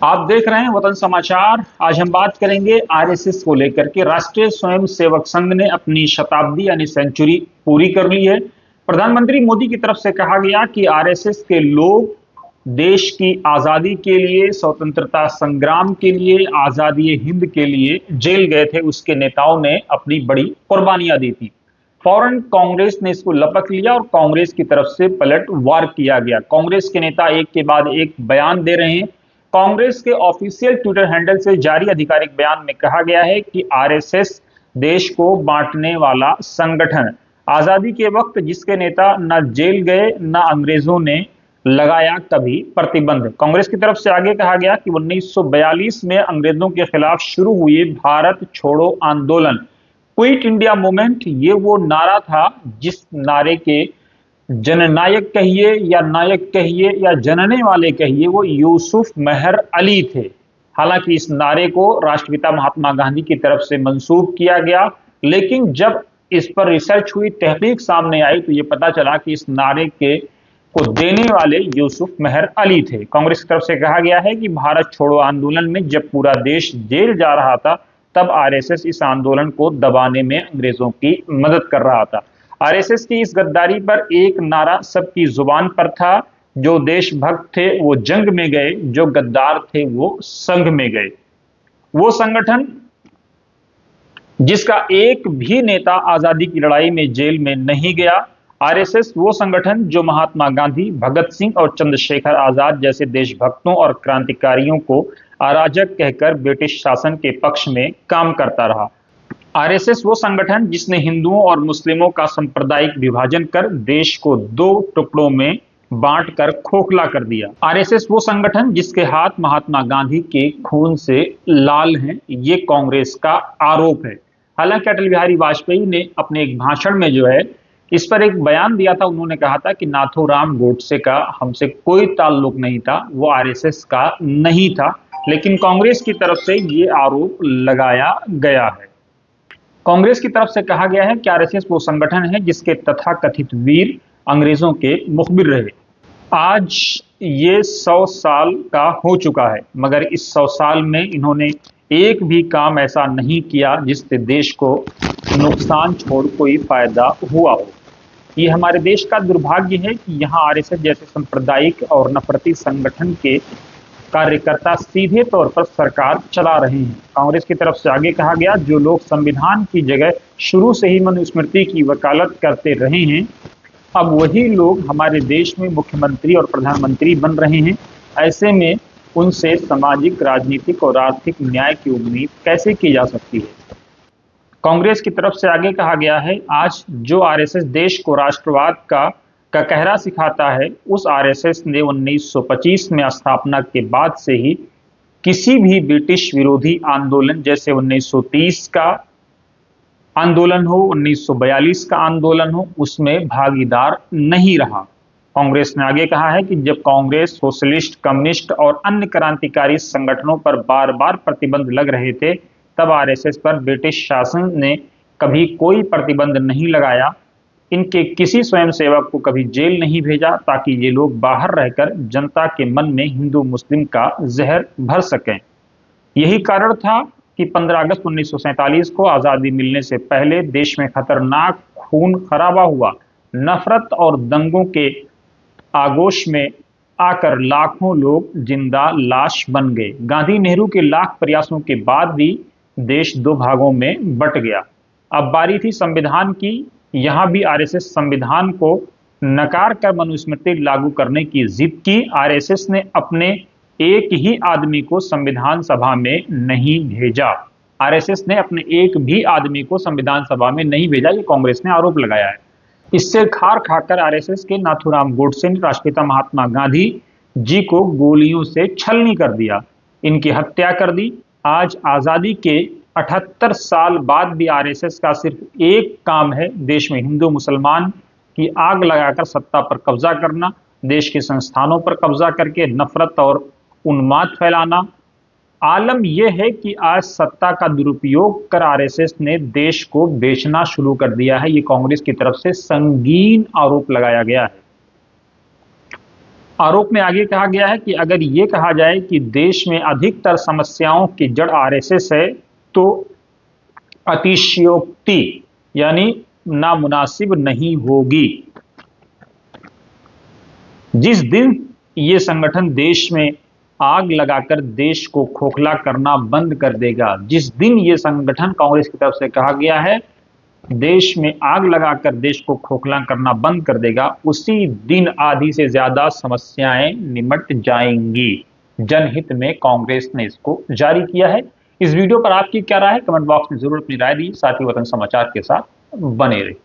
आप देख रहे हैं वतन समाचार। आज हम बात करेंगे आरएसएस को लेकर के। राष्ट्रीय स्वयं सेवक संघ ने अपनी शताब्दी यानी सेंचुरी पूरी कर ली है। प्रधानमंत्री मोदी की तरफ से कहा गया कि आरएसएस के लोग देश की आजादी के लिए, स्वतंत्रता संग्राम के लिए, आजादी हिंद के लिए जेल गए थे। उसके नेताओं ने अपनी बड़ी कुर्बानियां दी थी। फौरन कांग्रेस ने इसको लपक लिया और कांग्रेस की तरफ से पलट वार किया गया। कांग्रेस के नेता एक के बाद एक बयान दे रहे हैं। कांग्रेस के ऑफिशियल ट्विटर हैंडल से जारी आधिकारिक बयान में कहा गया है कि आरएसएस देश को बांटने वाला संगठन, आजादी के वक्त जिसके नेता न जेल गए न अंग्रेजों ने लगाया कभी प्रतिबंध। कांग्रेस की तरफ से आगे कहा गया कि 1942 में अंग्रेजों के खिलाफ शुरू हुए भारत छोड़ो आंदोलन, क्विट इंडिया मूवमेंट, ये वो नारा था जिस नारे के जननायक कहिए या नायक कहिए या जनने वाले कहिए, वो यूसुफ मेहर अली थे। हालांकि इस नारे को राष्ट्रपिता महात्मा गांधी की तरफ से मंसूब किया गया, लेकिन जब इस पर रिसर्च हुई, तहकीक सामने आई, तो ये पता चला कि इस नारे के को देने वाले यूसुफ मेहर अली थे। कांग्रेस की तरफ से कहा गया है कि भारत छोड़ो आंदोलन में जब पूरा देश जेल जा रहा था, तब आरएसएस इस आंदोलन को दबाने में अंग्रेजों की मदद कर रहा था। आरएसएस की इस गद्दारी पर एक नारा सबकी जुबान पर था, जो देशभक्त थे वो जंग में गए, जो गद्दार थे वो संघ में गए। वो संगठन जिसका एक भी नेता आजादी की लड़ाई में जेल में नहीं गया। आरएसएस वो संगठन जो महात्मा गांधी, भगत सिंह और चंद्रशेखर आजाद जैसे देशभक्तों और क्रांतिकारियों को अराजक कहकर ब्रिटिश शासन के पक्ष में काम करता रहा। आरएसएस वो संगठन जिसने हिंदुओं और मुस्लिमों का सांप्रदायिक विभाजन कर देश को दो टुकड़ों में बांट कर खोखला कर दिया। आरएसएस वो संगठन जिसके हाथ महात्मा गांधी के खून से लाल हैं, ये कांग्रेस का आरोप है। हालांकि अटल बिहारी वाजपेयी ने अपने एक भाषण में जो है इस पर एक बयान दिया था। उन्होंने कहा था कि नाथूराम गोडसे का हमसे कोई ताल्लुक नहीं था, वो आरएसएस का नहीं था, लेकिन कांग्रेस की तरफ से ये आरोप लगाया गया है। कांग्रेस की तरफ से कहा गया है कि आरएसएस वो संगठन है जिसके तथाकथित वीर अंग्रेजों के मुखबिर रहे। आज ये 100 साल का हो चुका है, मगर इस 100 साल में इन्होंने एक भी काम ऐसा नहीं किया जिससे देश को नुकसान छोड़ कोई फायदा हुआ हो। ये हमारे देश का दुर्भाग्य है कि यहाँ आरएसएस जैसे सांप्रदायिक और नफरती संगठन के कार्यकर्ता सीधे तौर पर सरकार चला रहे हैं। कांग्रेस की तरफ से आगे कहा गया, जो लोग संविधान की जगह शुरू से ही मनुस्मृति की वकालत करते रहे हैं, अब वही लोग हमारे देश में मुख्यमंत्री और प्रधानमंत्री बन रहे हैं। ऐसे में उनसे सामाजिक, राजनीतिक और आर्थिक न्याय की उम्मीद कैसे की जा सकती है। कांग्रेस की तरफ से आगे कहा गया है, आज जो आरएसएस देश को राष्ट्रवाद का कहरा सिखाता है, उस आरएसएस ने 1925 में स्थापना के बाद से ही किसी भी ब्रिटिश विरोधी आंदोलन, जैसे 1930 का आंदोलन हो, 1942 का आंदोलन हो, उसमें भागीदार नहीं रहा। कांग्रेस ने आगे कहा है कि जब कांग्रेस, सोशलिस्ट, कम्युनिस्ट और अन्य क्रांतिकारी संगठनों पर बार बार प्रतिबंध लग रहे थे, तब आरएसएस पर ब्रिटिश शासन ने कभी कोई प्रतिबंध नहीं लगाया। इनके किसी स्वयंसेवक को कभी जेल नहीं भेजा, ताकि ये लोग बाहर रहकर जनता के मन में हिंदू मुस्लिम का जहर भर सकें। यही कारण था कि 15 अगस्त 1947 को आजादी मिलने से पहले देश में खतरनाक खून खराबा हुआ। नफरत और दंगों के आगोश में आकर लाखों लोग जिंदा लाश बन गए। गांधी नेहरू के लाख प्रयासों के बाद भी देश दो भागों में बट गया। अब बारी थी संविधान की। यहां भी आरएसएस संविधान को नकार कर मनुस्मृति लागू करने की जिद की। आरएसएस ने अपने एक ही आदमी को संविधान सभा में नहीं भेजा। आरएसएस ने अपने एक भी आदमी को संविधान सभा में नहीं भेजा, ये कांग्रेस ने आरोप लगाया है। इससे खार खाकर आरएसएस के नाथूराम गोडसे ने राष्ट्रपिता महात्मा गांधी जी को गोलियों से छलनी कर दिया, इनकी हत्या कर दी। आज आजादी के 78 साल बाद भी आरएसएस का सिर्फ एक काम है, देश में हिंदू मुसलमान की आग लगाकर सत्ता पर कब्जा करना, देश के संस्थानों पर कब्जा करके नफरत और उन्माद फैलाना। आलम यह है कि आज सत्ता का दुरुपयोग कर आरएसएस ने देश को बेचना शुरू कर दिया है। ये कांग्रेस की तरफ से संगीन आरोप लगाया गया है। आरोप में आगे कहा गया है कि अगर ये कहा जाए कि देश में अधिकतर समस्याओं की जड़ आरएसएस है तो अतिशयोक्ति यानी नामुनासिब नहीं होगी। जिस दिन ये संगठन देश में आग लगाकर देश को खोखला करना बंद कर देगा, जिस दिन ये संगठन, कांग्रेस की तरफ से कहा गया है, देश में आग लगाकर देश को खोखला करना बंद कर देगा, उसी दिन आधी से ज्यादा समस्याएं निमट जाएंगी। जनहित में कांग्रेस ने इसको जारी किया है। इस वीडियो पर आपकी क्या राय है? कमेंट बॉक्स में जरूर अपनी राय दी। साथ ही वतन समाचार के साथ बने रहिए।